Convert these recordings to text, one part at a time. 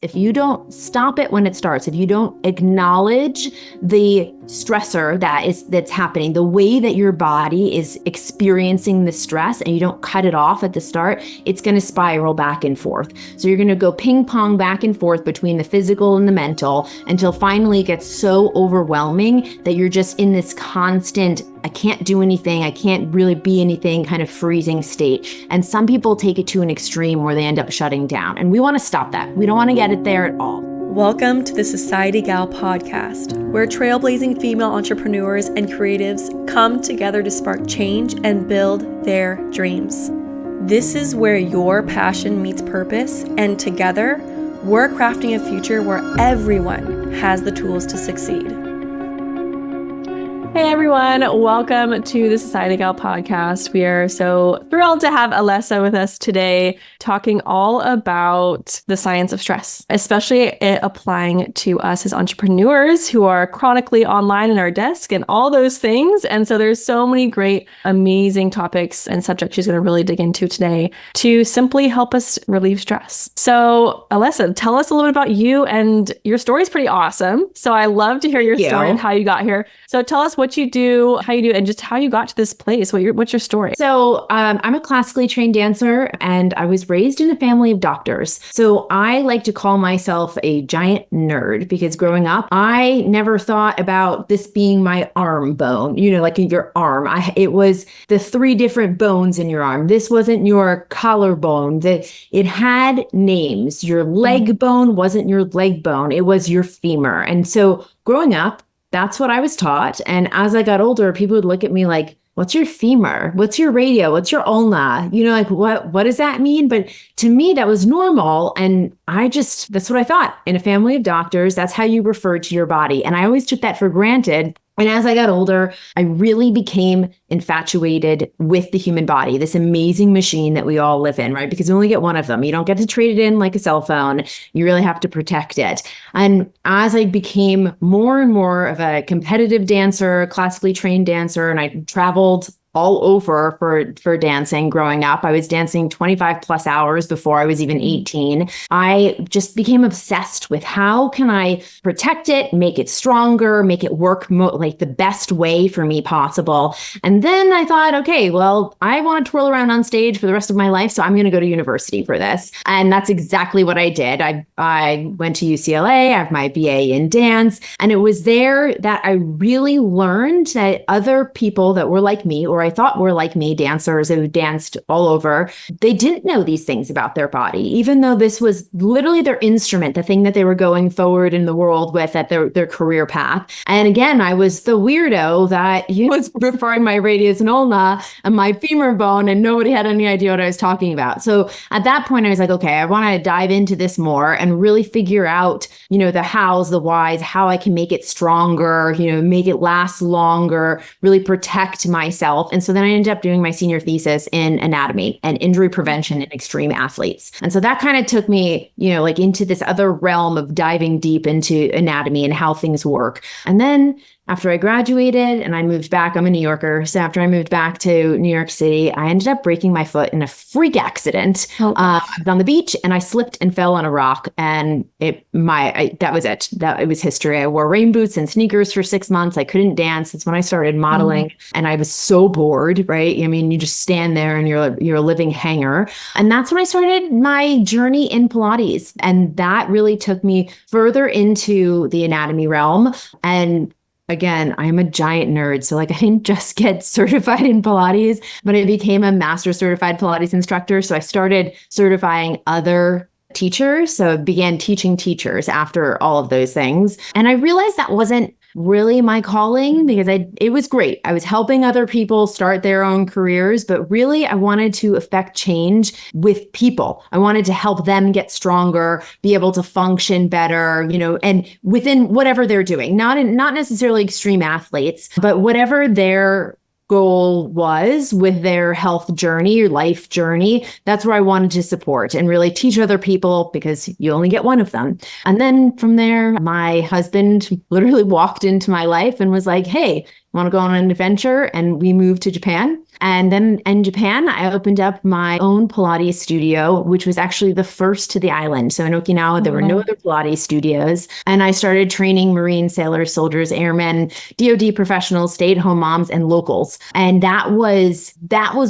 If you don't stop it when it starts, if you don't acknowledge the stressor that's happening, the way that your body is experiencing the stress, and you don't cut it off at the start, it's going to spiral back and forth. So you're going to go ping pong back and forth between the physical and the mental until finally it gets so overwhelming that you're just in this constant, I can't do anything, I can't really be anything kind of freezing state. And some people take it to an extreme where they end up shutting down. And we want to stop that. We don't want to get it there at all. Welcome to the Societygal Podcast, where trailblazing female entrepreneurs and creatives come together to spark change and build their dreams. This is where your passion meets purpose, and together, we're crafting a future where everyone has the tools to succeed. Hey everyone, welcome to the Societygal Podcast. We are so thrilled to have Alessa with us today, talking all about the science of stress, especially applying to us as entrepreneurs who are chronically online in our desk and all those things. And so there's so many great, amazing topics and subjects she's going to really dig into today to simply help us relieve stress. So Alessa, tell us a little bit about you, and your story is pretty awesome. So I love to hear your story and how you got here. So tell us what you do, how you do, and just how you got to this place. What's your story? So I'm a classically trained dancer, and I was raised in a family of doctors. So I like to call myself a giant nerd because growing up, I never thought about this being my arm bone, like your arm. It was the 3 different bones in your arm. This wasn't your collarbone. It had names. Your leg bone wasn't your leg bone. It was your femur. And so growing up, that's what I was taught. And as I got older, people would look at me like, what's your femur? What's your radio? What's your ulna? What does that mean? But to me, that was normal. And that's what I thought. In a family of doctors, that's how you referred to your body. And I always took that for granted. And as I got older, I really became infatuated with the human body, this amazing machine that we all live in, right? Because we only get one of them. You don't get to trade it in like a cell phone. You really have to protect it. And as I became more and more of a competitive dancer, classically trained dancer, and I traveled all over for dancing growing up. I was dancing 25 plus hours before I was even 18. I just became obsessed with how can I protect it, make it stronger, make it work like the best way for me possible. And then I thought, okay, well, I want to twirl around on stage for the rest of my life, so I'm going to go to university for this. And that's exactly what I did. I went to UCLA, I have my BA in dance, and it was there that I really learned that other people that were like me, or I thought were like me, dancers who danced all over, they didn't know these things about their body, even though this was literally their instrument, the thing that they were going forward in the world with at their career path. And again, I was the weirdo that was referring my radius and ulna and my femur bone, and nobody had any idea what I was talking about. So at that point, I was like, okay, I want to dive into this more and really figure out, the hows, the whys, how I can make it stronger, make it last longer, really protect myself. And so then I ended up doing my senior thesis in anatomy and injury prevention in extreme athletes. And so that kind of took me, into this other realm of diving deep into anatomy and how things work. And then after I graduated and I moved back, I'm a New Yorker. So after I moved back to New York City, I ended up breaking my foot in a freak accident. I was on the beach and I slipped and fell on a rock, and that was it. It was history. I wore rain boots and sneakers for 6 months. I couldn't dance. That's when I started modeling, and I was so bored, right? I mean, you just stand there and you're a living hanger. And that's when I started my journey in Pilates. And that really took me further into the anatomy realm. And again, I'm a giant nerd. So I didn't just get certified in Pilates, but I became a master certified Pilates instructor. So I started certifying other teachers. So I began teaching teachers after all of those things. And I realized that wasn't really my calling, because it was great. I was helping other people start their own careers, but really I wanted to affect change with people. I wanted to help them get stronger, be able to function better, and within whatever they're doing, not necessarily extreme athletes, but whatever their goal was with their health journey or life journey, that's where I wanted to support and really teach other people, because you only get one of them. And then from there, my husband literally walked into my life and was like, hey, want to go on an adventure? And we moved to Japan. And then in Japan, I opened up my own Pilates studio, which was actually the first to the island. So in Okinawa, there were no other Pilates studios. And I started training Marine sailors, soldiers, airmen, DoD professionals, stay-at-home moms, and locals. And that was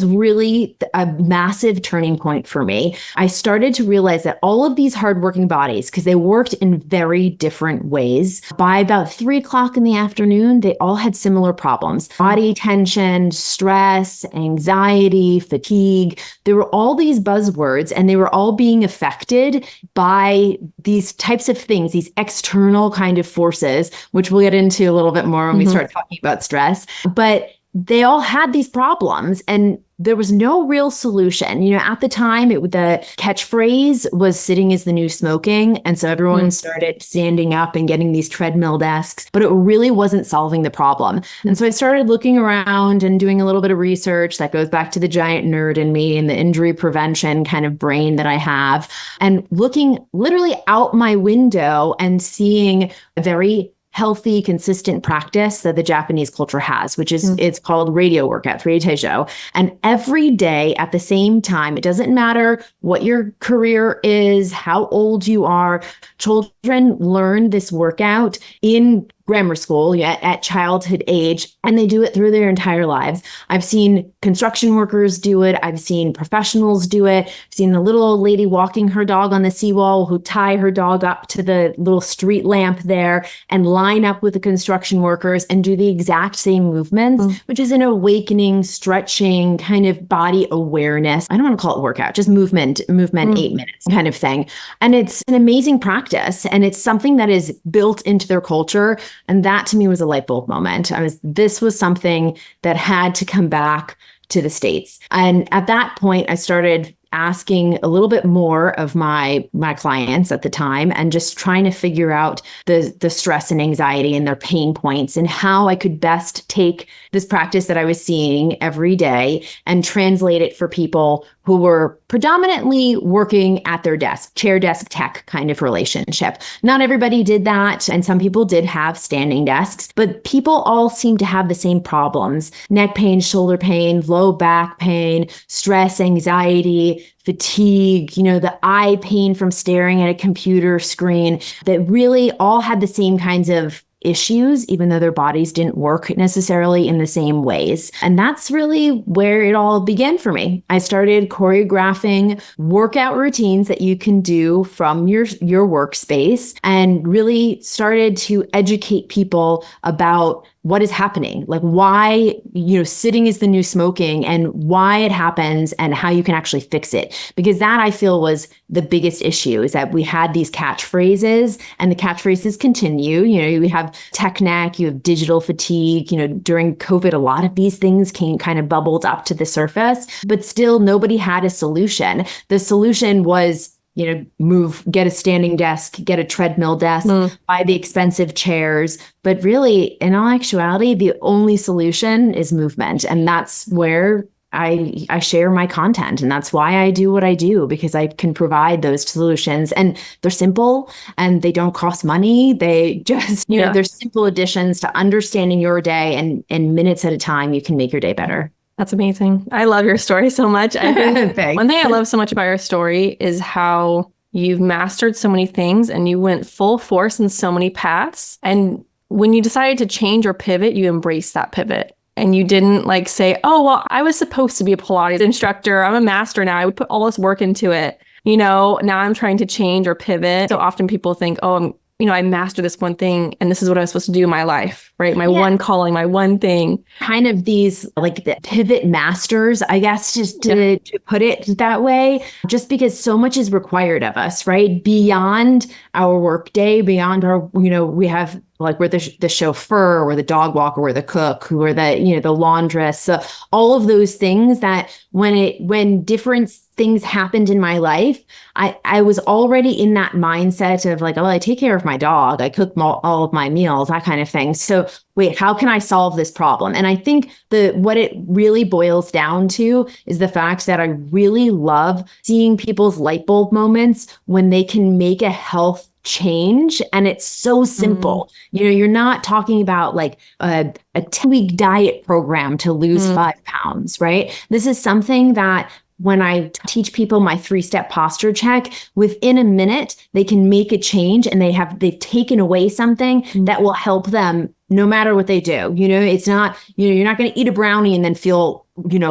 really a massive turning point for me. I started to realize that all of these hardworking bodies, because they worked in very different ways, by about 3 o'clock in the afternoon, they all had similar problems: body tension, stress, anxiety, fatigue. There were all these buzzwords, and they were all being affected by these types of things, these external kind of forces, which we'll get into a little bit more when we start talking about stress. But they all had these problems, and there was no real solution. At the time, the catchphrase was "sitting is the new smoking." And so everyone started standing up and getting these treadmill desks, but it really wasn't solving the problem. And so I started looking around and doing a little bit of research that goes back to the giant nerd in me and the injury prevention kind of brain that I have, and looking literally out my window and seeing a very healthy, consistent practice that the Japanese culture has, which is it's called radio workout, Reiteijo. And every day at the same time, it doesn't matter what your career is, how old you are, children learn this workout in grammar school at childhood age, and they do it through their entire lives. I've seen construction workers do it. I've seen professionals do it. I've seen the little old lady walking her dog on the seawall who tie her dog up to the little street lamp there and line up with the construction workers and do the exact same movements, which is an awakening, stretching kind of body awareness. I don't want to call it workout, just movement, 8 minutes kind of thing. And it's an amazing practice, and it's something that is built into their culture. And that to me was a light bulb moment. This was something that had to come back to the States. And at that point, I started asking a little bit more of my clients at the time, and just trying to figure out the stress and anxiety and their pain points, and how I could best take this practice that I was seeing every day and translate it for people who were predominantly working at their desk, chair desk tech kind of relationship. Not everybody did that, and some people did have standing desks, but people all seemed to have the same problems: neck pain, shoulder pain, low back pain, stress, anxiety, fatigue, the eye pain from staring at a computer screen, that really all had the same kinds of issues, even though their bodies didn't work necessarily in the same ways. And that's really where it all began for me. I started choreographing workout routines that you can do from your workspace, and really started to educate people about what is happening, like why, sitting is the new smoking, and why it happens, and how you can actually fix it. Because that, I feel, was the biggest issue, is that we had these catchphrases, and the catchphrases continue. We have tech neck, you have digital fatigue. During COVID, a lot of these things kind of bubbled up to the surface, but still nobody had a solution. The solution was, get a standing desk, get a treadmill desk, buy the expensive chairs. But really, in all actuality, the only solution is movement. And that's where I share my content. And that's why I do what I do, because I can provide those solutions. And they're simple, and they don't cost money. They just, they're simple additions to understanding your day, and in minutes at a time, you can make your day better. That's amazing. I love your story so much. I think one thing I love so much about your story is how you've mastered so many things, and you went full force in so many paths. And when you decided to change or pivot, you embraced that pivot. And you didn't say, oh, well, I was supposed to be a Pilates instructor. I'm a master now. I would put all this work into it. Now I'm trying to change or pivot. So often people think, oh, I mastered this one thing, and this is what I was supposed to do in my life, right? My one calling, my one thing. Kind of these the pivot masters, I guess, just to put it that way, just because so much is required of us, right? Beyond our workday, beyond our, we have we're the chauffeur, we're the dog walker, we're the cook, we're the laundress. So all of those things that when different things happened in my life, I was already in that mindset of I take care of my dog, I cook all of my meals, that kind of thing. So wait, how can I solve this problem? And I think what it really boils down to is the fact that I really love seeing people's light bulb moments when they can make a health change, and it's so simple. You're not talking about like a 10-week diet program to lose 5 pounds, right? This is something that when I teach people my 3-step posture check, within a minute, they can make a change, and they've taken away something that will help them no matter what they do. It's not, you're not going to eat a brownie and then feel,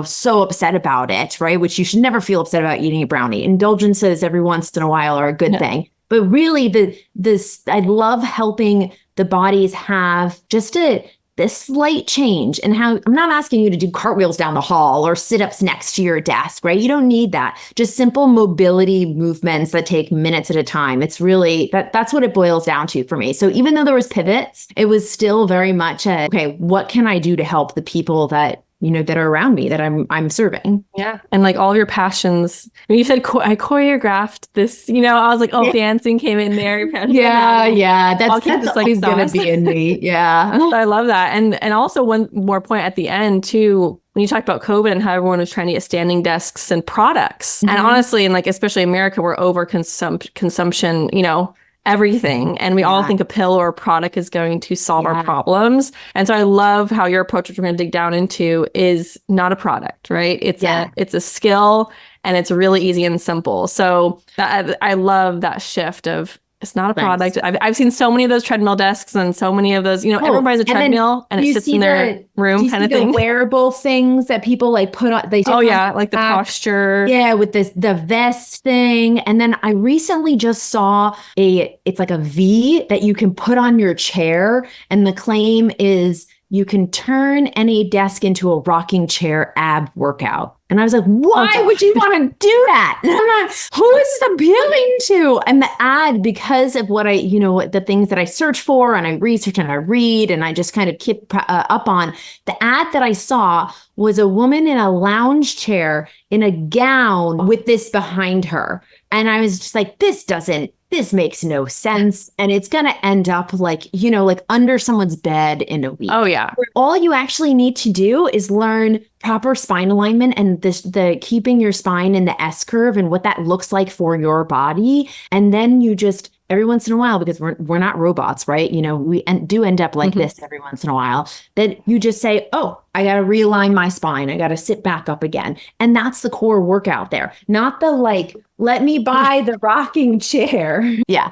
so upset about it, right? Which you should never feel upset about eating a brownie. Indulgences every once in a while are a good thing. But really, I love helping the bodies have just this slight change, and how I'm not asking you to do cartwheels down the hall or sit-ups next to your desk, right? You don't need that. Just simple mobility movements that take minutes at a time. It's really, that's what it boils down to for me. So even though there was pivots, it was still very much okay, what can I do to help the people that that are around me, that I'm serving? Yeah. And like all of your passions. When you said I choreographed this, I was like, oh, dancing came in there. Yeah. That's always going to be in me. Yeah. I love that. And also one more point at the end too, when you talked about COVID and how everyone was trying to get standing desks and products. And honestly, and like, especially America, we're over consumption, everything. And we all think a pill or a product is going to solve our problems. And so I love how your approach, which we're going to dig down into, is not a product, right? It's a skill, and it's really easy and simple. So I love that shift of, it's not a product. I've seen so many of those treadmill desks and so many of those, everyone buys a treadmill and it sits in their room kind of thing. The wearable things that people like put on. Like the posture. Yeah, with the vest thing. And then I recently just saw it's like a V that you can put on your chair. And the claim is you can turn any desk into a rocking chair ab workout. And I was like, why would you want to do that? Who is this appealing to? And the ad, because of what the things that I search for and I research and I read and I just kind of keep up on, the ad that I saw was a woman in a lounge chair in a gown with this behind her. And I was just like, this makes no sense. And it's going to end up like under someone's bed in a week. Oh, yeah. All you actually need to do is learn proper spine alignment and the keeping your spine in the S curve and what that looks like for your body. And then you just, every once in a while, because we're not robots, right? We do end up like this every once in a while, that you just say, oh, I got to realign my spine. I got to sit back up again. And that's the core workout there. Not the let me buy the rocking chair. Yeah.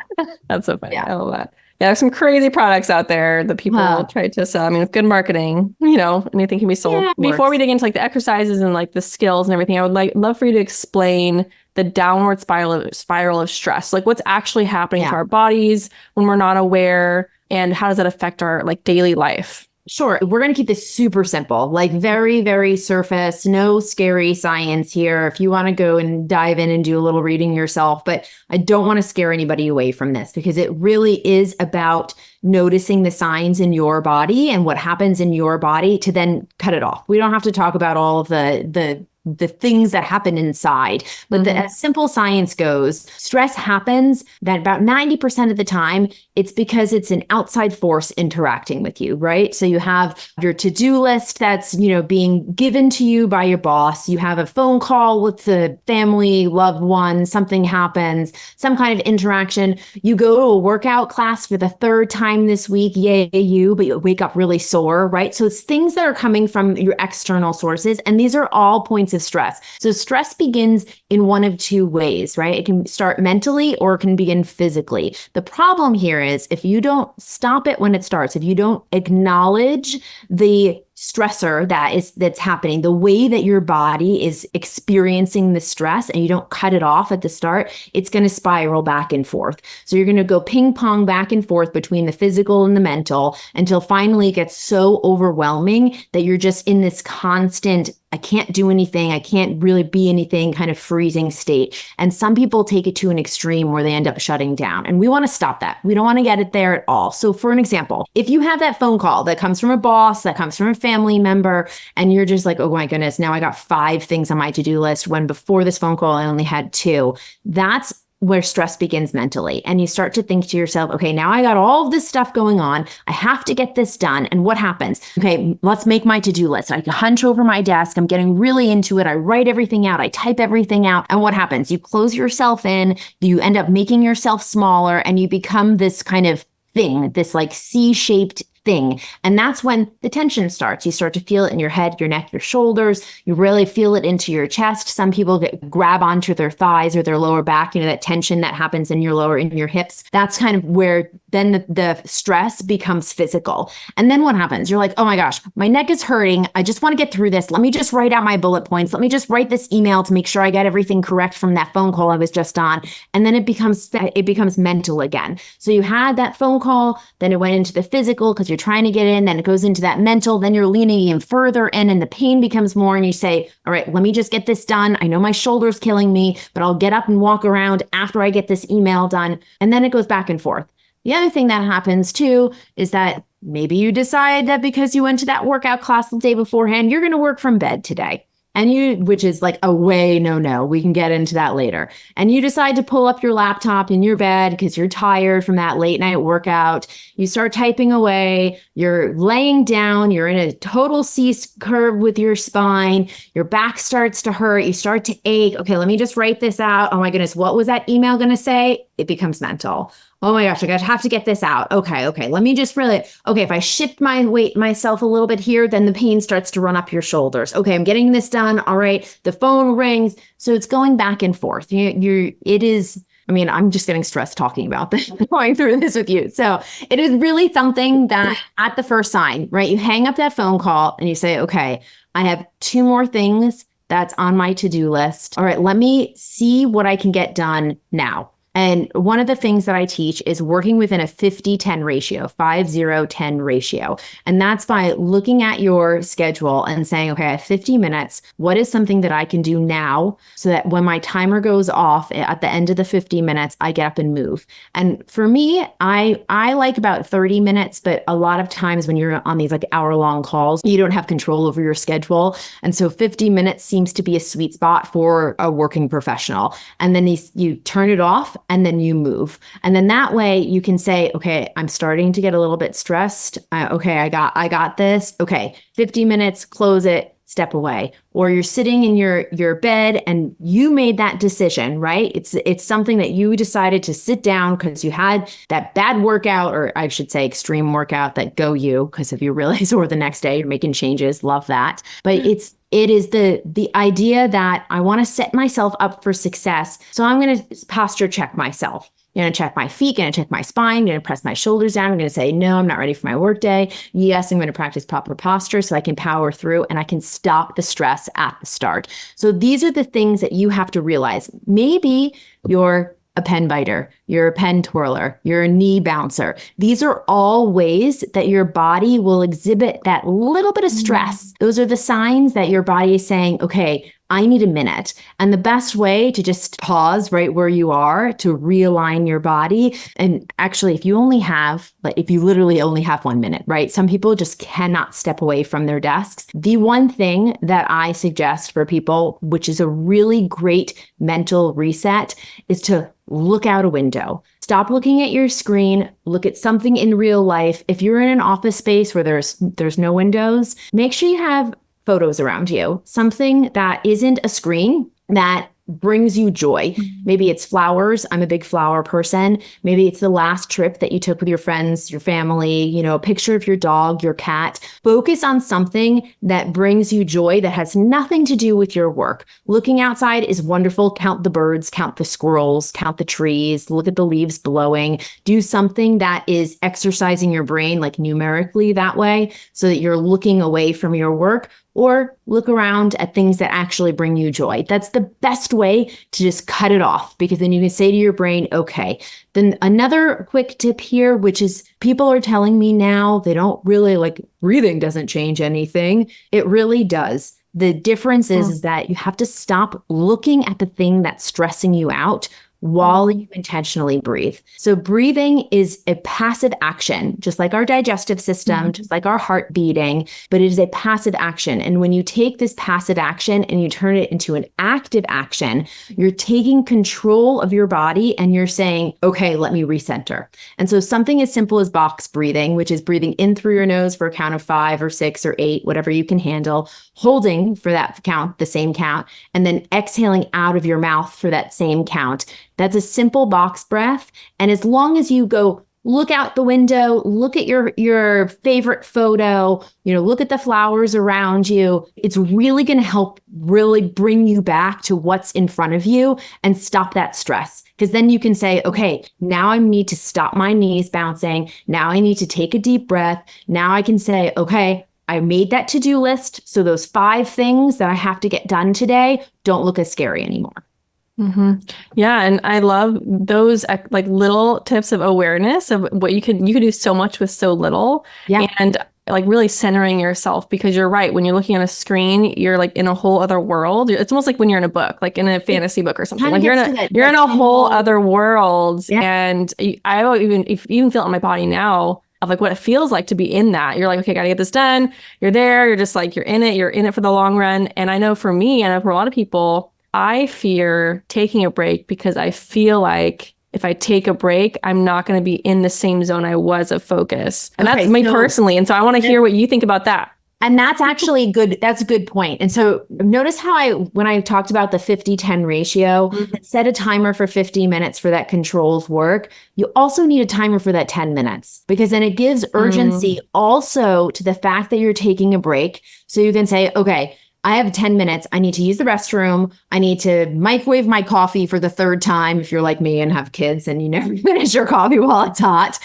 That's so funny. Yeah. I love that. Yeah, there's some crazy products out there that people try to sell. I mean, with good marketing, anything can be sold. Yeah, before we dig into like the exercises and like the skills and everything, I would love for you to explain the downward spiral of stress. Like what's actually happening to our bodies when we're not aware, and how does that affect our like daily life? Sure. We're going to keep this super simple, like very, very surface, no scary science here. If you want to go and dive in and do a little reading yourself, but I don't want to scare anybody away from this, because it really is about noticing the signs in your body and what happens in your body to then cut it off. We don't have to talk about all of the things that happen inside. But as simple science goes, stress happens that about 90% of the time, it's because it's an outside force interacting with you, right? So you have your to-do list that's, being given to you by your boss. You have a phone call with the family, loved one, something happens, some kind of interaction. You go to a workout class for the 3rd time this week, yay you, but you wake up really sore, right? So it's things that are coming from your external sources. And these are all points of stress. So stress begins in one of 2 ways, right? It can start mentally or it can begin physically. The problem here is if you don't stop it when it starts, if you don't acknowledge the stressor that's happening, the way that your body is experiencing the stress, and you don't cut it off at the start, it's going to spiral back and forth. So you're going to go ping pong back and forth between the physical and the mental until finally it gets so overwhelming that you're just in this constant, I can't do anything, I can't really be anything kind of freezing state. And some people take it to an extreme where they end up shutting down. And we want to stop that. We don't want to get it there at all. So for an example, if you have that phone call that comes from a boss, that comes from a family member, and you're just like, oh my goodness, now I got 5 things on my to-do list when before this phone call I only had 2. That's where stress begins mentally. And you start to think to yourself, okay, now I got all of this stuff going on. I have to get this done. And what happens? Okay, let's make my to-do list. I hunch over my desk. I'm getting really into it. I write everything out. I type everything out. And what happens? You close yourself in. You end up making yourself smaller and you become this kind of thing, this like C-shaped thing. And that's when the tension starts. You start to feel it in your head, your neck, your shoulders. You really feel it into your chest. Some people grab onto their thighs or their lower back, that tension that happens in your hips. That's kind of where then the stress becomes physical. And then what happens? You're like, oh my gosh, my neck is hurting. I just want to get through this. Let me just write out my bullet points. Let me just write this email to make sure I get everything correct from that phone call I was just on. And then it becomes mental again. So you had that phone call, then it went into the physical because you're trying to get in, then it goes into that mental, then you're leaning even further in and the pain becomes more and you say, all right, let me just get this done. I know my shoulder's killing me, but I'll get up and walk around after I get this email done. And then it goes back and forth. The other thing that happens too is that maybe you decide that because you went to that workout class the day beforehand, you're going to work from bed today. Which is like a way, no, we can get into that later. And you decide to pull up your laptop in your bed because you're tired from that late night workout. You start typing away, you're laying down, you're in a total C curve with your spine, your back starts to hurt, you start to ache. Okay, let me just write this out. Oh my goodness, what was that email going to say? It becomes mental. Oh my gosh, I have to get this out. Okay. Let me just if I shift my weight myself a little bit here, then the pain starts to run up your shoulders. Okay, I'm getting this done. All right. The phone rings. So it's going back and forth. I'm just getting stressed talking about this, going through this with you. So it is really something that at the first sign, right? You hang up that phone call and you say, okay, I have 2 more things that's on my to-do list. All right, let me see what I can get done now. And one of the things that I teach is working within a 50-10 ratio, 5-0-10 ratio. And that's by looking at your schedule and saying, okay, I have 50 minutes. What is something that I can do now so that when my timer goes off at the end of the 50 minutes, I get up and move? And for me, I like about 30 minutes, but a lot of times when you're on these like hour-long calls, you don't have control over your schedule. And so 50 minutes seems to be a sweet spot for a working professional. And then you turn it off and then you move. And then that way you can say, okay, I'm starting to get a little bit stressed. Okay, I got this. Okay, 50 minutes, close it, step away. Or you're sitting in your bed and you made that decision, right? It's something that you decided to sit down because you had that bad workout, or I should say extreme workout that go you, because if you really sore the next day, you're making changes, love that. But it is the idea that I want to set myself up for success. So I'm going to posture check myself. I'm going to check my feet, going to check my spine, going to press my shoulders down. I'm going to say, no, I'm not ready for my workday. Yes, I'm going to practice proper posture so I can power through and I can stop the stress at the start. So these are the things that you have to realize. Maybe you're a pen biter, you're a pen twirler, you're a knee bouncer. These are all ways that your body will exhibit that little bit of stress. Those are the signs that your body is saying, okay, I need a minute. And the best way to just pause right where you are to realign your body. And actually, if you literally only have 1 minute, right? Some people just cannot step away from their desks. The one thing that I suggest for people, which is a really great mental reset, is to look out a window. Stop looking at your screen, look at something in real life. If you're in an office space where there's no windows, make sure you have photos around you, something that isn't a screen that brings you joy. Maybe it's flowers. I'm a big flower person. Maybe it's the last trip that you took with your friends, your family, a picture of your dog, your cat. Focus on something that brings you joy that has nothing to do with your work. Looking outside is wonderful. Count the birds, count the squirrels, count the trees, look at the leaves blowing. Do something that is exercising your brain, like numerically that way, so that you're looking away from your work. Or look around at things that actually bring you joy. That's the best way to just cut it off, because then you can say to your brain, okay. Then another quick tip here, which is people are telling me now they don't really breathing doesn't change anything. It really does. The difference is that you have to stop looking at the thing that's stressing you out. while you intentionally breathe. So breathing is a passive action, just like our digestive system, just like our heart beating, but it is a passive action. And when you take this passive action and you turn it into an active action, you're taking control of your body and you're saying, okay, let me recenter. And so something as simple as box breathing, which is breathing in through your nose for a count of 5 or 6 or 8, whatever you can handle, holding for that count, the same count, and then exhaling out of your mouth for that same count. That's a simple box breath. And as long as you go look out the window, look at your favorite photo, look at the flowers around you, it's really going to help really bring you back to what's in front of you and stop that stress. Because then you can say, okay, now I need to stop my knees bouncing. Now I need to take a deep breath. Now I can say, okay, I made that to-do list. So those 5 things that I have to get done today don't look as scary anymore. Yeah. And I love those like little tips of awareness of what you can do so much with so little. Yeah. And like really centering yourself, because you're right. When you're looking at a screen, you're like in a whole other world. It's almost like when you're in a book, like in a fantasy book or something. Like you're in a whole other world. Yeah. And I don't even feel it in my body now of like what it feels like to be in that. You're like, okay, gotta get this done. You're there. You're just like, you're in it for the long run. And I know for me, and for a lot of people, I fear taking a break because I feel like if I take a break, I'm not going to be in the same zone I was of focus. And that's me personally. And so I want to hear what you think about that. And that's actually good. That's a good point. And so notice how when I talked about the 50-10 ratio, set a timer for 50 minutes for that controls work. You also need a timer for that 10 minutes, because then it gives urgency also to the fact that you're taking a break. So you can say, okay, I have 10 minutes. I need to use the restroom. I need to microwave my coffee for the 3rd time. If you're like me and have kids and you never finish your coffee while it's hot,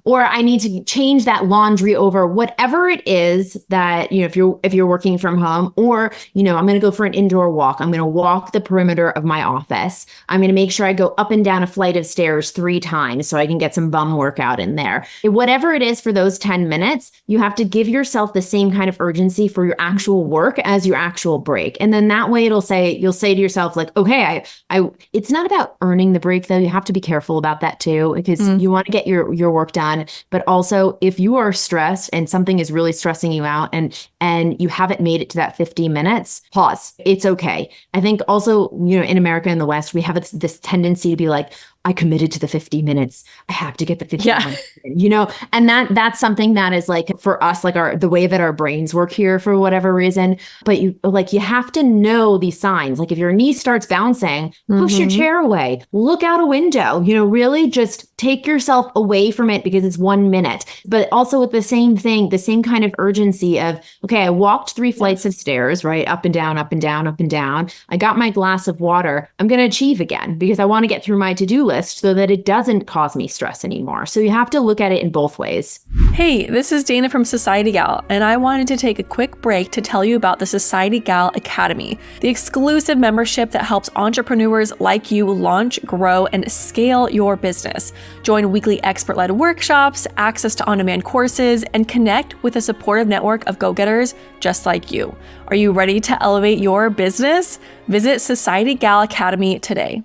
or I need to change that laundry over, whatever it is that, if you're working from home, or, I'm going to go for an indoor walk. I'm going to walk the perimeter of my office. I'm going to make sure I go up and down a flight of stairs 3 times so I can get some bum workout in there. Whatever it is for those 10 minutes, you have to give yourself the same kind of urgency for your actual work as your actual break. And then that way you'll say to yourself, like, okay, it's not about earning the break though. You have to be careful about that too, because you want to get your work done. But also if you are stressed and something is really stressing you out and you haven't made it to that 50 minutes, pause. It's okay. I think also, in America and the West, we have this tendency to be like, I committed to the 50 minutes. I have to get the 50 minutes, and that's something that is like for us, like the way that our brains work here for whatever reason. But you have to know these signs. Like if your knee starts bouncing, push your chair away, look out a window, really just take yourself away from it because it's 1 minute. But also with the same thing, the same kind of urgency of, okay, I walked 3 flights of stairs, right? Up and down, up and down, up and down. I got my glass of water. I'm going to achieve again because I want to get through my to-do list so that it doesn't cause me stress anymore. So you have to look at it in both ways. Hey, this is Dana from Societygal, and I wanted to take a quick break to tell you about the Societygal Academy, the exclusive membership that helps entrepreneurs like you launch, grow, and scale your business. Join weekly expert-led workshops, access to on-demand courses, and connect with a supportive network of go-getters just like you. Are you ready to elevate your business? Visit Societygal Academy today.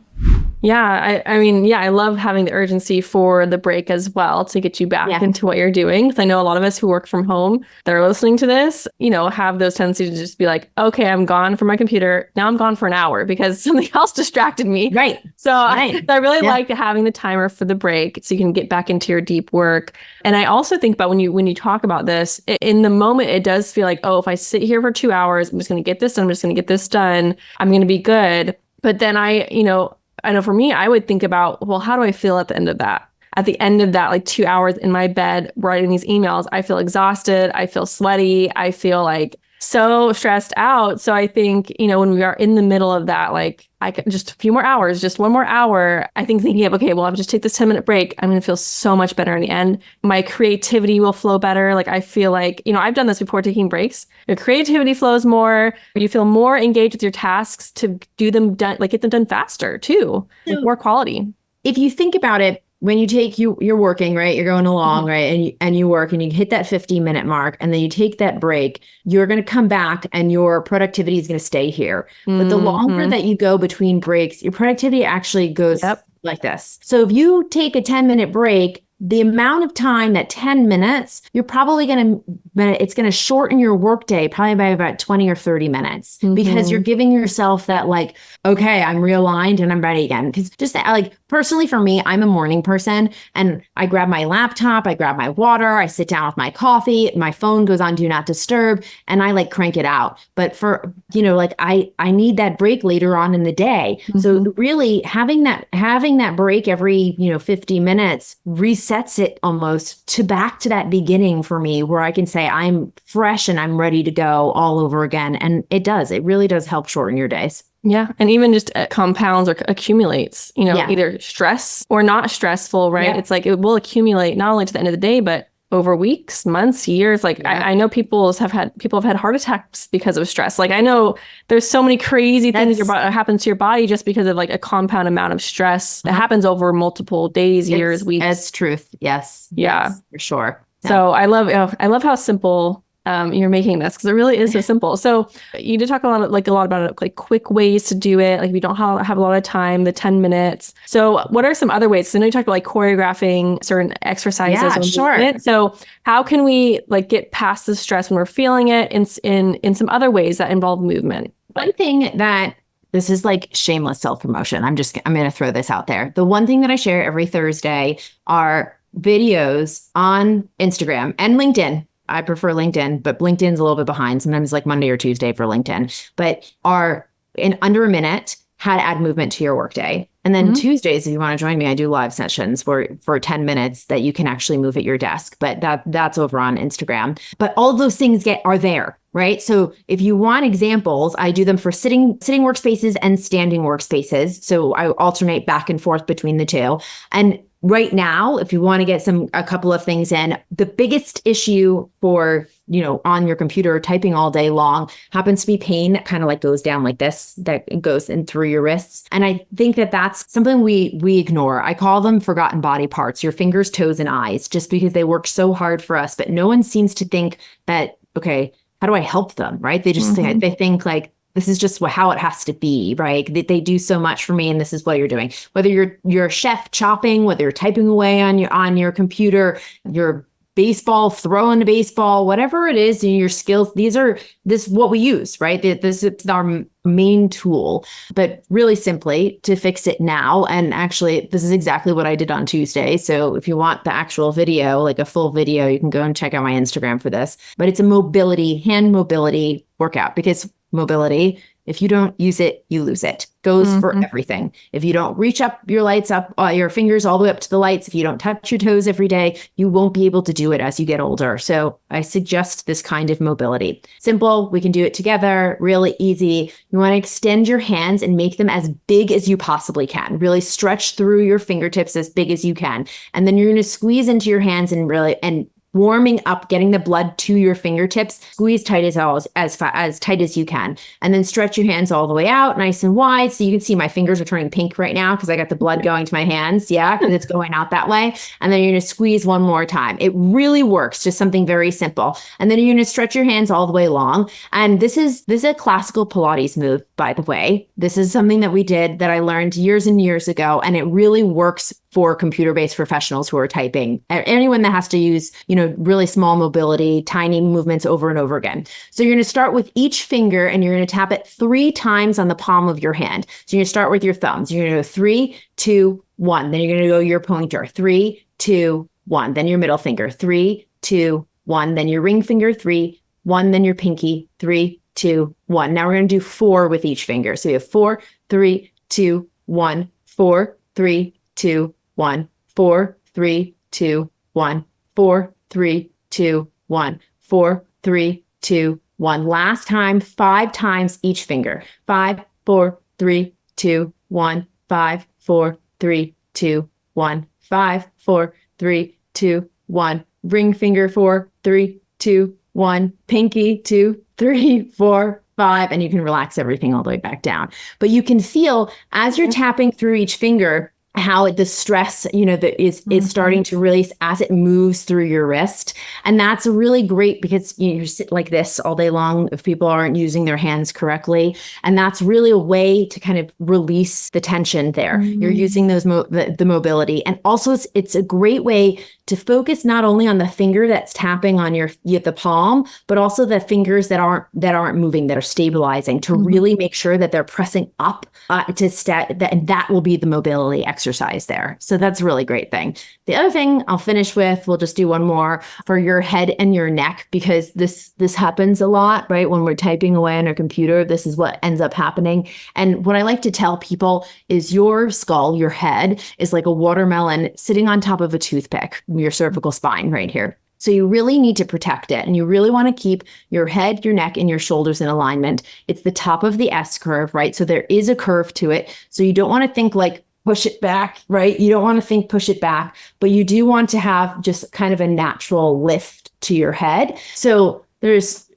Yeah, I love having the urgency for the break as well to get you back into what you're doing. Because I know a lot of us who work from home that are listening to this, have those tendencies to just be like, okay, I'm gone from my computer. Now I'm gone for an hour because something else distracted me. Right. So I really like having the timer for the break so you can get back into your deep work. And I also think about when you talk about this, in the moment, it does feel like, oh, if I sit here for 2 hours, I'm just going to get this done. I'm just going to get this done. I'm going to be good. But then I know for me, I would think about, well, how do I feel at the end of that? At the end of that, like 2 hours in my bed writing these emails, I feel exhausted. I feel sweaty. I feel like so stressed out. So I think, when we are in the middle of that, like I can just a few more hours, just 1 more hour, I think thinking of, okay, well, I'll just take this 10-minute break. I'm going to feel so much better in the end. My creativity will flow better. Like I feel like, I've done this before taking breaks. Your creativity flows more. You feel more engaged with your tasks to do them done, like get them done faster too, with more quality. If you think about it, when you take you're working, right? You're going along, right? And you work and you hit that 15-minute mark and then you take that break, you're going to come back and your productivity is going to stay here. But the longer that you go between breaks, your productivity actually goes like this. So if you take a 10-minute break, the amount of time, that 10 minutes, you're probably it's going to shorten your workday probably by about 20 or 30 minutes because you're giving yourself that like, okay, I'm realigned and I'm ready again. Because just like personally for me, I'm a morning person and I grab my laptop, I grab my water, I sit down with my coffee, my phone goes on do not disturb and I like crank it out. But for, like I need that break later on in the day. So really having that break every, 50 minutes resets it almost to back to that beginning for me where I can say I'm fresh and I'm ready to go all over again. And it really does help shorten your days. Yeah. And even just compounds or accumulates, either stress or not stressful, right? It's like it will accumulate not only to the end of the day, but over weeks, months, years. Like I know people have had heart attacks because of stress. Like I know there's so many crazy things that happens to your body just because of like a compound amount of stress that happens over multiple days, years, weeks. That's truth. Yes. Yeah. Yes, for sure. Yeah. So I love how simple you're making this because it really is so simple. So you did talk a lot about like quick ways to do it. Like we don't have a lot of time, the 10 minutes. So what are some other ways? So I know you talked about like choreographing certain exercises. Yeah, sure. Movement. So how can we like get past the stress when we're feeling it in some other ways that involve movement? One thing that this is like shameless self-promotion. I'm going to throw this out there. The one thing that I share every Thursday are videos on Instagram and LinkedIn. I prefer LinkedIn, but LinkedIn's a little bit behind. Sometimes like Monday or Tuesday for LinkedIn, but are in under a minute how to add movement to your workday. And then Tuesdays, if you want to join me, I do live sessions for 10 minutes that you can actually move at your desk, but that's over on Instagram. But all of those things are there, right? So if you want examples, I do them for sitting workspaces and standing workspaces. So I alternate back and forth between the two. And right now, if you want to get a couple of things in, the biggest issue for, on your computer typing all day long happens to be pain that kind of like goes down like this, that goes in through your wrists. And I think that that's something we ignore. I call them forgotten body parts, your fingers, toes, and eyes, just because they work so hard for us. But no one seems to think that, okay, how do I help them, right? They just they think like, this is just how it has to be, right? They do so much for me, and this is what you're doing. Whether you're a chef chopping, whether you're typing away on your computer, your baseball, throwing a baseball, whatever it is, in your skills, this is what we use, right? This is our main tool. But really simply to fix it now, and actually, this is exactly what I did on Tuesday. So if you want the actual video, like a full video, you can go and check out my Instagram for this. But it's a hand mobility workout because mobility, if you don't use it, you lose it. Goes for everything. If you don't reach up your fingers all the way up to the lights, if you don't touch your toes every day, you won't be able to do it as you get older. So I suggest this kind of mobility. Simple, we can do it together, really easy. You want to extend your hands and make them as big as you possibly can. Really stretch through your fingertips as big as you can. And then you're going to squeeze into your hands and warming up, getting the blood to your fingertips, squeeze tight as tight as you can. And then stretch your hands all the way out, nice and wide. So you can see my fingers are turning pink right now because I got the blood going to my hands. Yeah, because it's going out that way. And then you're going to squeeze one more time. It really works, just something very simple. And then you're going to stretch your hands all the way long. And this is a classical Pilates move, by the way. This is something that we did that I learned years and years ago. And it really works for computer-based professionals who are typing. Anyone that has to use, really small mobility, tiny movements over and over again. So you're going to start with each finger and you're going to tap it 3 times on the palm of your hand. So you're going to start with your thumbs. You're going to go 3, 2, 1. Then you're going to go your pointer, 3, 2, 1. Then your middle finger, 3, 2, 1. Then your ring finger, 3, 1. Then your pinky, 3, 2, 1. Now we're going to do 4 with each finger. So you have 4, 3, 2, 1, 4, 3, 2, 1, 4, 3, 2, 1, 4, 3, 2, 1, 4, 3, 2, 1. Last time, 5 times each finger. 5, 4, 3, 2, 1, 5, 4, 3, 2, 1, 5, 4, 3, 2, 1. Ring finger 4, 3, 2, 1. Pinky 2, 3, 4, 5. And you can relax everything all the way back down. But you can feel as you're tapping through each finger, how the stress, that is starting to release as it moves through your wrist. And that's really great because you sit like this all day long if people aren't using their hands correctly. And that's really a way to kind of release the tension there. You're using those the mobility. And also it's a great way to focus not only on the finger that's tapping on the palm, but also the fingers that aren't moving, that are stabilizing, to really make sure that they're pressing up and that will be the mobility exercise there. So that's a really great thing. The other thing I'll finish with, we'll just do one more for your head and your neck, because this happens a lot, right? When we're typing away on our computer, this is what ends up happening. And what I like to tell people is your skull, your head, is like a watermelon sitting on top of a toothpick, your cervical spine right here. So you really need to protect it. And you really want to keep your head, your neck, and your shoulders in alignment. It's the top of the S curve, right? So there is a curve to it. So you don't want to think like push it back, right? You don't want to think push it back, but you do want to have just kind of a natural lift to your head. So there's,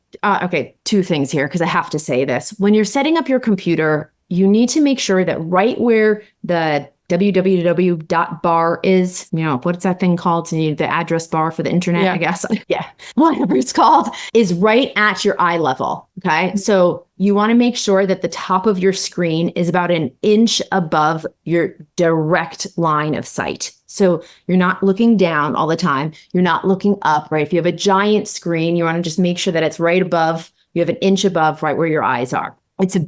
two things here, because I have to say this. When you're setting up your computer, you need to make sure that right where the www.bar is, what's that thing called? The address bar for the internet, I guess. Yeah, whatever it's called, is right at your eye level. Okay. So you want to make sure that the top of your screen is about an inch above your direct line of sight. So you're not looking down all the time. You're not looking up, right? If you have a giant screen, you want to just make sure that it's right above, you have an inch above right where your eyes are.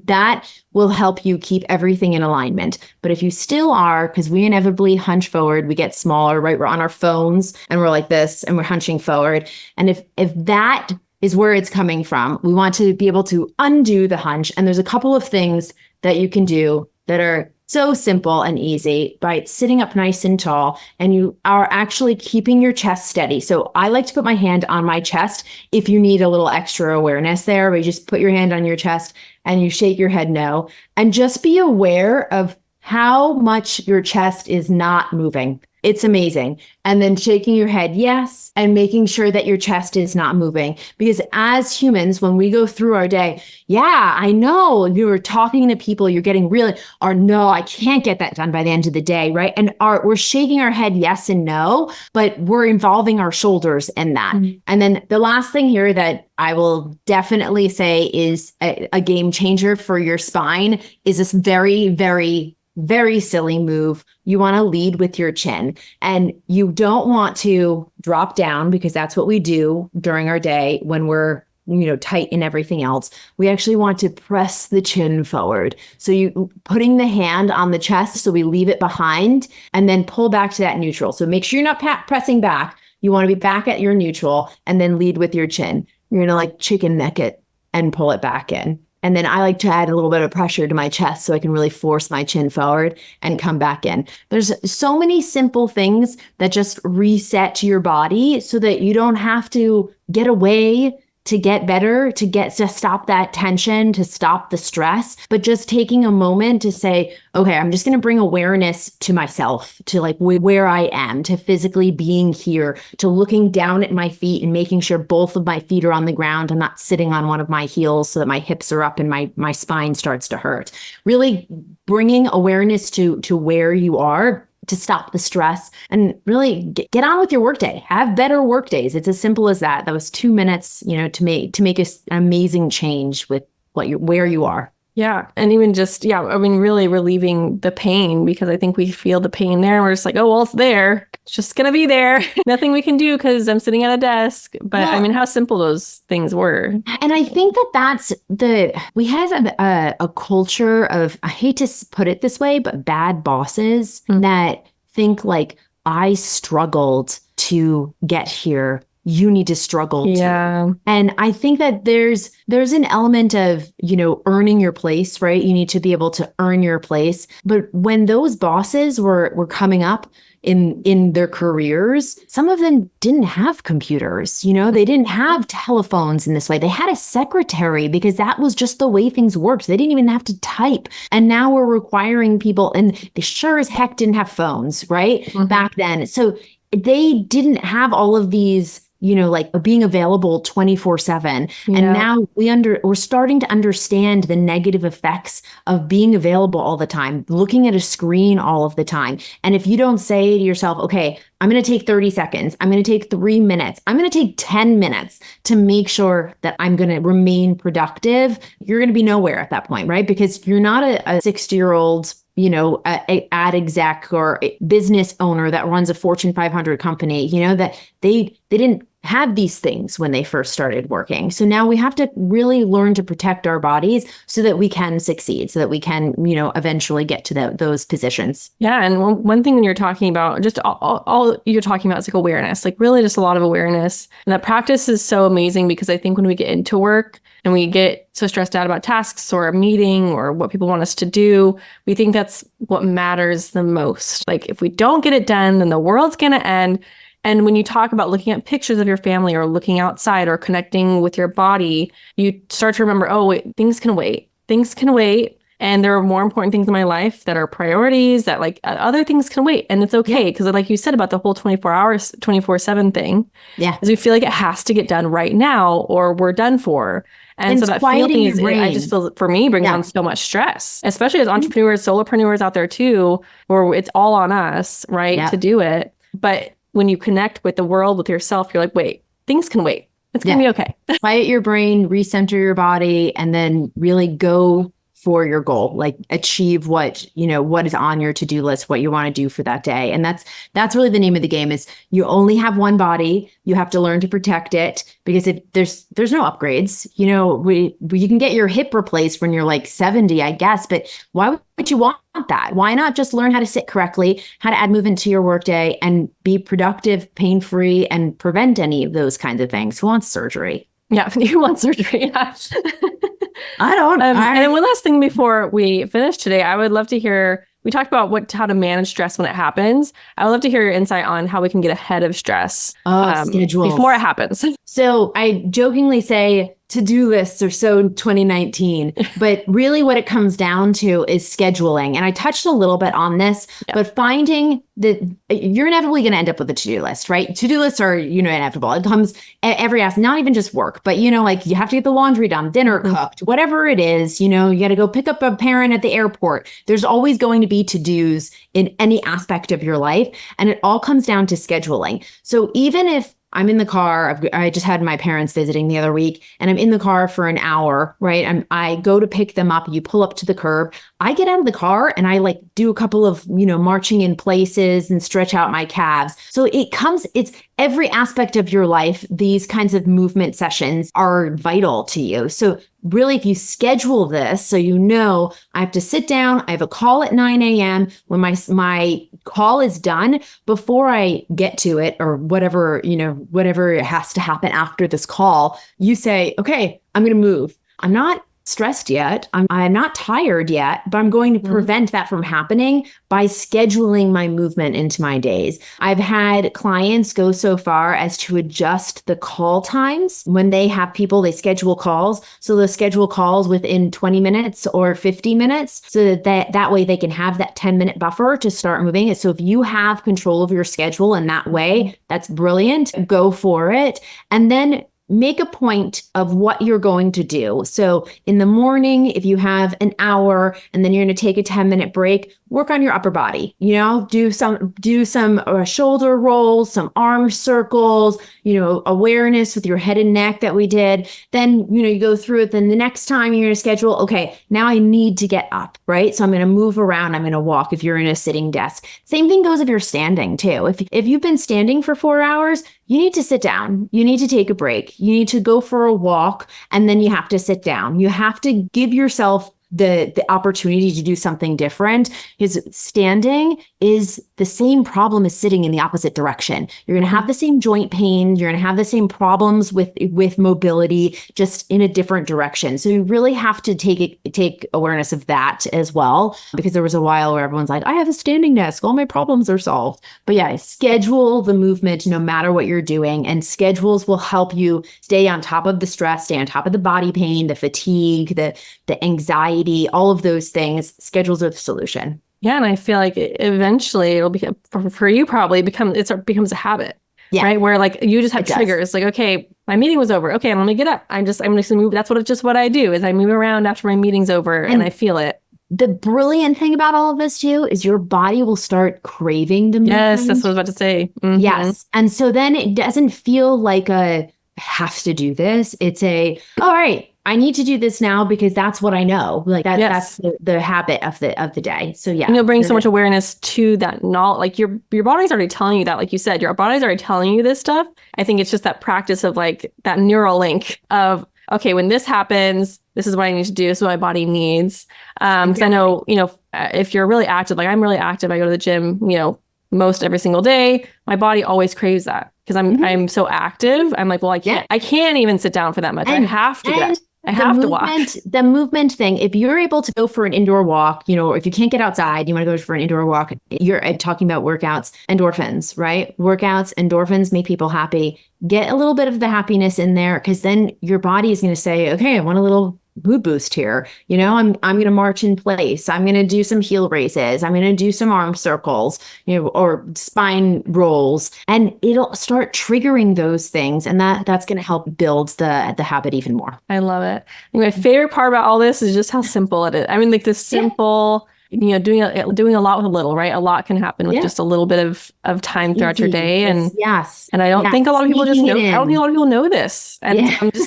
That will help you keep everything in alignment. But if you still are, because we inevitably hunch forward, we get smaller, right? We're on our phones and we're like this and we're hunching forward. And if that is where it's coming from, we want to be able to undo the hunch. And there's a couple of things that you can do that are so simple and easy by sitting up nice and tall, and you are actually keeping your chest steady. So I like to put my hand on my chest if you need a little extra awareness there, where you just put your hand on your chest and you shake your head no, and just be aware of how much your chest is not moving. It's amazing. And then shaking your head yes, and making sure that your chest is not moving. Because as humans, when we go through our day, yeah, I know you're talking to people, you're getting really, or no, I can't get that done by the end of the day, right? And we're shaking our head yes and no, but we're involving our shoulders in that. And then the last thing here that I will definitely say is a game changer for your spine is this very, very, very silly move. You want to lead with your chin, and you don't want to drop down, because that's what we do during our day when we're, tight in everything else. We actually want to press the chin forward. So you putting the hand on the chest, so we leave it behind, and then pull back to that neutral. So make sure you're not pressing back. You want to be back at your neutral and then lead with your chin. You're going to like chicken neck it and pull it back in. And then I like to add a little bit of pressure to my chest so I can really force my chin forward and come back in. There's so many simple things that just reset to your body so that you don't have to get away to get better, to stop that tension, to stop the stress, but just taking a moment to say, okay, I'm just going to bring awareness to myself, to like where I am, to physically being here, to looking down at my feet and making sure both of my feet are on the ground. I'm not sitting on one of my heels so that my hips are up and my spine starts to hurt. Really bringing awareness to where you are, to stop the stress and really get on with your workday. Have better work days. It's as simple as that. That was 2 minutes, to make an amazing change with where you are. Yeah. And even just, really relieving the pain, because I think we feel the pain there and we're just like, oh, well, it's there. It's just going to be there. Nothing we can do because I'm sitting at a desk. But how simple those things were. And I think we have a culture of, I hate to put it this way, but bad bosses that think like, I struggled to get here. You need to struggle too. And I think that there's an element of, earning your place, right? You need to be able to earn your place. But when those bosses were coming up in their careers, some of them didn't have computers, they didn't have telephones in this way. They had a secretary because that was just the way things worked. They didn't even have to type. And now we're requiring people, and they sure as heck didn't have phones, right? Back then. So they didn't have all of these like being available 24/7. And now we're starting to understand the negative effects of being available all the time, looking at a screen all of the time. And if you don't say to yourself, okay, I'm going to take 30 seconds, I'm going to take 3 minutes, I'm going to take 10 minutes to make sure that I'm going to remain productive, you're going to be nowhere at that point, right? Because you're not a 60-year-old ad exec or a business owner that runs a Fortune 500 company, that they didn't have these things when they first started working. So now we have to really learn to protect our bodies so that we can succeed, so that we can, eventually get to those positions. Yeah. And one thing when you're talking about, just all you're talking about is like awareness, like really just a lot of awareness. And that practice is so amazing because I think when we get into work and we get so stressed out about tasks or a meeting or what people want us to do, we think that's what matters the most. Like if we don't get it done, then the world's going to end. And when you talk about looking at pictures of your family or looking outside or connecting with your body, you start to remember, oh, wait, things can wait. Things can wait. And there are more important things in my life that are priorities that like other things can wait. And it's okay. Because like you said about the whole 24 hours, 24/7 thing, is we feel like it has to get done right now or we're done for. And so that feeling is, I just feel for me, brings on so much stress, especially as entrepreneurs, solopreneurs out there too, where it's all on us, right, to do it. But when you connect with the world, with yourself, you're like, wait, things can wait. It's going to be okay. Quiet your brain, recenter your body, and then really go for your goal, like achieve what is on your to-do list, what you want to do for that day. And that's really the name of the game is you only have one body. You have to learn to protect it because if there's no upgrades, you can get your hip replaced when you're like 70, I guess, but why would you want that? Why not just learn how to sit correctly, how to add movement to your workday and be productive, pain-free, and prevent any of those kinds of things? Who wants surgery? Yeah, you want surgery. I don't. And then one last thing before we finish today, I would love to hear, we talked about how to manage stress when it happens. I would love to hear your insight on how we can get ahead of stress before it happens. So I jokingly say to-do lists are so 2019, but really what it comes down to is scheduling. And I touched a little bit on this, but finding that you're inevitably going to end up with a to-do list, right? To-do lists are, inevitable. It comes every aspect, not even just work, but, like you have to get the laundry done, dinner cooked, whatever it is, you got to go pick up a parent at the airport. There's always going to be to-dos in any aspect of your life. And it all comes down to scheduling. So even if I'm in the car. I just had my parents visiting the other week and I'm in the car for an hour, right? I go to pick them up. You pull up to the curb. I get out of the car and I like do a couple of, marching in places and stretch out my calves. So it's every aspect of your life. These kinds of movement sessions are vital to you. So really, if you schedule this, so I have to sit down, I have a call at 9 a.m. When my call is done, before I get to it or whatever has to happen after this call, you say, okay, I'm going to move. I'm not stressed yet. I'm not tired yet, but I'm going to prevent that from happening by scheduling my movement into my days. I've had clients go so far as to adjust the call times. When they have people, they schedule calls. So they'll schedule calls within 20 minutes or 50 minutes so that way they can have that 10-minute buffer to start moving. So if you have control of your schedule in that way, that's brilliant. Go for it. And then make a point of what you're going to do. So in the morning, if you have an hour and then you're going to take a 10-minute break, work on your upper body, do some shoulder rolls, some arm circles, awareness with your head and neck that we did. Then, you go through it. Then the next time you're going to schedule, okay, now I need to get up, right? So I'm going to move around. I'm going to walk if you're in a sitting desk. Same thing goes if you're standing too. If you've been standing for 4 hours, you need to sit down. You need to take a break. You need to go for a walk and then you have to sit down. You have to give yourself the opportunity to do something different, because standing is the same problem as sitting in the opposite direction. You're going to have the same joint pain. You're going to have the same problems with mobility, just in a different direction. So you really have to take awareness of that as well, because there was a while where everyone's like, I have a standing desk, all my problems are solved. But yeah, schedule the movement no matter what you're doing, and schedules will help you stay on top of the stress, stay on top of the body pain, the fatigue, the anxiety, all of those things. Schedules are the solution. Yeah. And I feel like eventually it'll become, for you probably, it becomes a habit. right? Where like you just have triggers. Like, okay, my meeting was over. Okay, let me get up. I'm just gonna move. That's what I do is I move around after my meeting's over and I feel it. The brilliant thing about all of this too is your body will start craving the movement. Yes, that's what I was about to say. Mm-hmm. Yes. And so then it doesn't feel like a have to do this. It's all right, I need to do this now because that's what I know. Like that's the habit of the day. So yeah. And you'll bring so much awareness to that knowledge. Like your body's already telling you that, like you said, your body's already telling you this stuff. I think it's just that practice of like that neural link of, okay, when this happens, this is what I need to do. This is what my body needs. Because I know, if you're really active, like I'm really active, I go to the gym, most every single day. My body always craves that because I'm so active. I'm like, well, I can't even sit down for that much. I have to get. I have to walk. The movement thing, if you're able to go for an indoor walk, or if you can't get outside, you want to go for an indoor walk, you're talking about workouts, endorphins, right? Workouts, endorphins make people happy. Get a little bit of the happiness in there because then your body is going to say, okay, I want a little mood boost here. I'm going to march in place. I'm going to do some heel raises. I'm going to do some arm circles, or spine rolls, and it'll start triggering those things. And that's going to help build the habit even more. I love it. My favorite part about all this is just how simple it is. I mean, like this simple, doing a lot with a little, right? A lot can happen with just a little bit of time throughout your day. And and I don't think a lot of people just know. I don't think a lot of people know this. And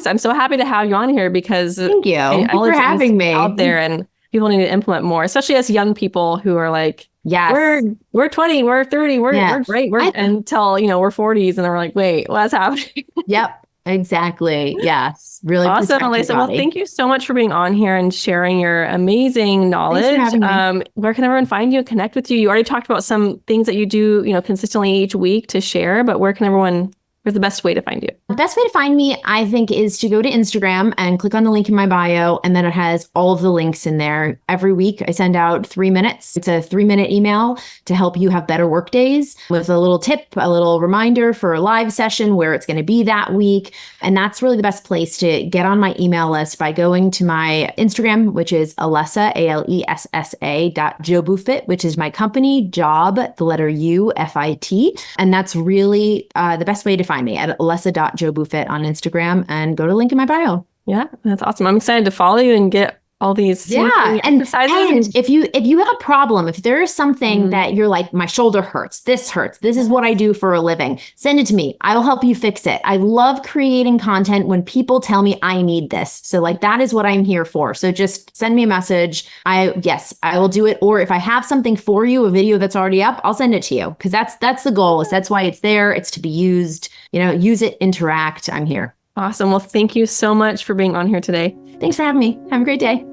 I'm so happy to have you on here because thank you for having me out there, and people need to implement more, especially as young people who are like, we're 20, we're 30, we're great, until we're 40s, and we're like, wait, what's happening? Yep. Exactly. Yes. Really awesome, Alessa. Well, thank you so much for being on here and sharing your amazing knowledge. Where can everyone find you and connect with you? You already talked about some things that you do, consistently each week to share, but where's the best way to find you? The best way to find me, I think, is to go to Instagram and click on the link in my bio, and then it has all of the links in there. Every week, I send out 3 minutes. It's a 3-minute email to help you have better work days with a little tip, a little reminder for a live session where it's going to be that week. And that's really the best place to get on my email list by going to my Instagram, which is Alessa, ALESSA.jobufit, which is my company, job, the letter U, FIT. And that's really the best way to find me at alessa.jobufit on Instagram, and go to the link in my bio. Yeah, that's awesome. I'm excited to follow you and get all these exercises. And if you have a problem, if there is something that you're like, my shoulder hurts, this is what I do for a living, send it to me. I will help you fix it. I love creating content when people tell me I need this. So like, that is what I'm here for. So just send me a message. I will do it. Or if I have something for you, a video that's already up, I'll send it to you. Cause that's the goal. That's why it's there. It's to be used, use it, interact. I'm here. Awesome. Well, thank you so much for being on here today. Thanks for having me. Have a great day.